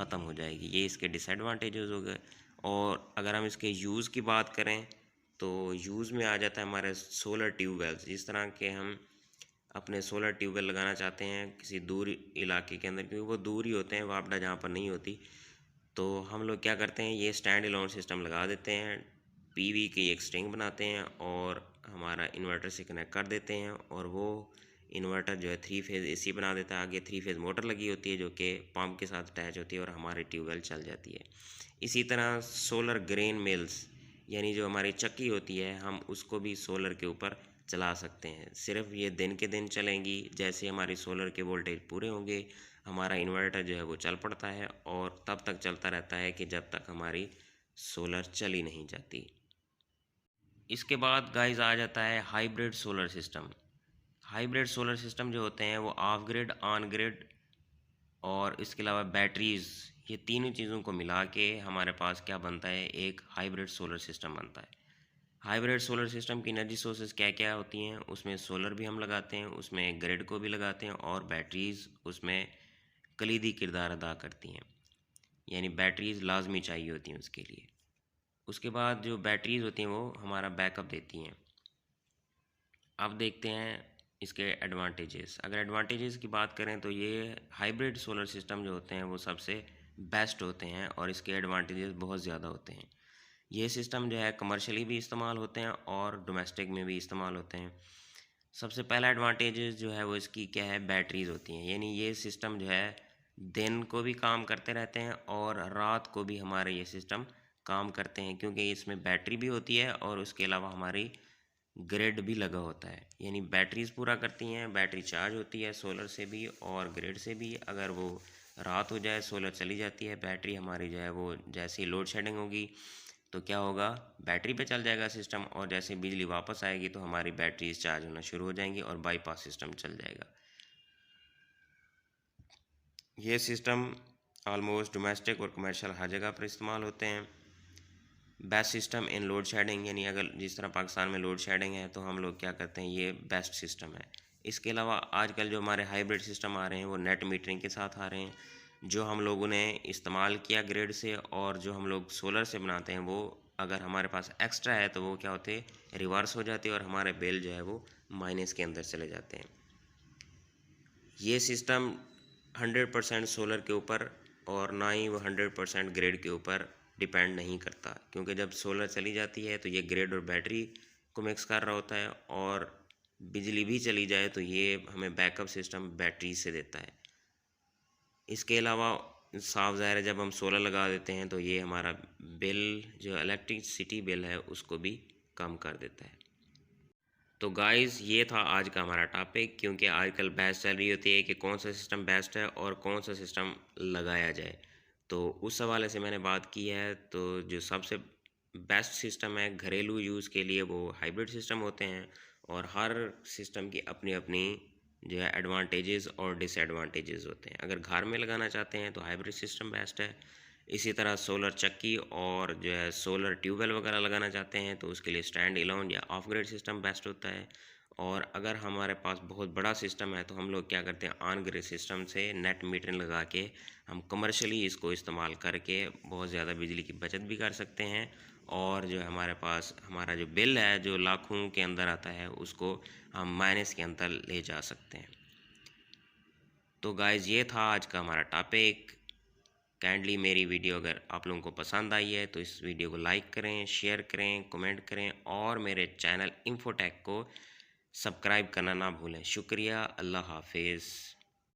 ख़त्म हो जाएगी। ये इसके डिसएडवांटेजेस हो गए। और अगर हम इसके यूज़ की बात करें तो यूज़ में आ जाता है हमारे सोलर ट्यूबवेल्स। जिस तरह के हम अपने सोलर ट्यूबवेल लगाना चाहते हैं किसी दूर इलाके के अंदर, क्योंकि वो दूर ही होते हैं, वापडा जहाँ पर नहीं होती, तो हम लोग क्या करते हैं, ये स्टैंड एलोन सिस्टम लगा देते हैं, पीवी की एक स्ट्रिंग बनाते हैं और हमारा इन्वर्टर से कनेक्ट कर देते हैं, और वो इन्वर्टर जो है 3 फेज़ एसी बना देता है। आगे 3 फेज़ मोटर लगी होती है जो कि पंप के साथ अटैच होती है और हमारी ट्यूबवेल चल जाती है। इसी तरह सोलर ग्रेन मिल्स, यानी जो हमारी चक्की होती है, हम उसको भी सोलर के ऊपर चला सकते हैं। सिर्फ ये दिन के दिन चलेंगी, जैसे हमारी सोलर के वोल्टेज पूरे होंगे हमारा इन्वर्टर जो है वो चल पड़ता है, और तब तक चलता रहता है कि जब तक हमारी सोलर चली नहीं जाती। इसके बाद गाइस आ जाता है hybrid solar system. Hybrid solar system जो होते हैं वो ऑफ ग्रिड, ऑन ग्रिड और इसके अलावा बैटरीज़, ये तीनों चीज़ों को मिला के हमारे पास क्या बनता है, एक हाइब्रिड सोलर सिस्टम बनता है। हाइब्रिड सोलर सिस्टम की एनर्जी सोर्सेज क्या क्या होती हैं, उसमें सोलर भी हम लगाते हैं, उसमें ग्रिड को भी लगाते हैं, और बैटरीज़ उसमें कलीदी किरदार अदा करती हैं, यानी बैटरीज़ लाजमी चाहिए होती हैं उसके लिए। उसके बाद जो बैटरीज़ होती हैं वो हमारा बैकअप देती हैं। अब देखते हैं इसके एडवांटेजेस। अगर एडवांटेजेस की बात करें तो ये हाइब्रिड सोलर सिस्टम जो होते हैं वो सबसे बेस्ट होते हैं और इसके एडवांटेजेस बहुत ज़्यादा होते हैं। ये सिस्टम जो है कमर्शियली भी इस्तेमाल होते हैं और डोमेस्टिक में भी इस्तेमाल होते हैं। सबसे पहला एडवांटेजेस जो है वो इसकी क्या है, बैटरीज़ होती हैं, यानी ये सिस्टम जो है दिन को भी काम करते रहते हैं और रात को भी हमारे ये सिस्टम काम करते हैं, क्योंकि इसमें बैटरी भी होती है और उसके अलावा हमारी ग्रिड भी लगा होता है, यानी बैटरीज़ पूरा करती हैं। बैटरी चार्ज होती है सोलर से भी और ग्रिड से भी। अगर वो रात हो जाए, सोलर चली जाती है, बैटरी हमारी जो है वो जैसे ही लोड शेडिंग होगी तो क्या होगा, बैटरी पे चल जाएगा सिस्टम, और जैसे बिजली वापस आएगी तो हमारी बैटरीज चार्ज होना शुरू हो जाएंगी और बाईपास सिस्टम चल जाएगा। ये सिस्टम ऑलमोस्ट डोमेस्टिक और कमर्शियल हर जगह पर इस्तेमाल होते हैं। Best system in load shedding, यानी अगर जिस तरह पाकिस्तान में लोड शेडिंग है तो हम लोग क्या करते हैं, ये बेस्ट सिस्टम है। इसके अलावा आजकल जो हमारे हाइब्रिड सिस्टम आ रहे हैं वो नेट मीटरिंग के साथ आ रहे हैं, जो हम लोगों ने इस्तेमाल किया ग्रिड से और जो हम लोग सोलर से बनाते हैं, वो अगर हमारे पास एक्स्ट्रा है तो वो क्या होते हैं, रिवर्स हो जाते हैं और हमारे बिल जो है वो माइनस के अंदर चले जाते हैं। ये सिस्टम 100% सोलर के ऊपर और ना ही वो 100% ग्रिड के ऊपर डिपेंड नहीं करता, क्योंकि जब सोलर चली जाती है तो ये ग्रिड और बैटरी को मिक्स कर रहा होता है, और बिजली भी चली जाए तो ये हमें बैकअप सिस्टम बैटरी से देता है। इसके अलावा साफ ज़ाहिर है जब हम सोलर लगा देते हैं तो ये हमारा बिल, जो इलेक्ट्रिसिटी बिल है, उसको भी कम कर देता है। तो गाइस ये था आज का हमारा टॉपिक, क्योंकि आजकल बहस चल रही होती है कि कौन सा सिस्टम बेस्ट है और कौन सा सिस्टम लगाया जाए। तो उस हवाले से मैंने बात की है। तो जो सबसे बेस्ट सिस्टम है घरेलू यूज़ के लिए वो हाइब्रिड सिस्टम होते हैं, और हर सिस्टम की अपनी अपनी जो है एडवांटेजेस और डिसएडवांटेजेस होते हैं। अगर घर में लगाना चाहते हैं तो हाइब्रिड सिस्टम बेस्ट है। इसी तरह सोलर चक्की और जो है सोलर ट्यूबवेल वगैरह लगाना चाहते हैं तो उसके लिए स्टैंड एलोन या ऑफ ग्रिड सिस्टम बेस्ट होता है। और अगर हमारे पास बहुत बड़ा सिस्टम है तो हम लोग क्या करते हैं, ऑन ग्रिड सिस्टम से नेट मीटरिंग लगा के हम कमर्शियली इसको इस्तेमाल करके बहुत ज़्यादा बिजली की बचत भी कर सकते हैं, और जो हमारे पास हमारा जो बिल है जो लाखों के अंदर आता है उसको हम माइनस के अंदर ले जा सकते हैं। तो गाइज़ ये था आज का हमारा टॉपिक। काइंडली मेरी वीडियो अगर आप लोगों को पसंद आई है तो इस वीडियो को लाइक करें, शेयर करें, कमेंट करें, और मेरे चैनल इन्फोटेक को सब्सक्राइब करना ना भूलें। शुक्रिया, अल्लाह हाफिज़।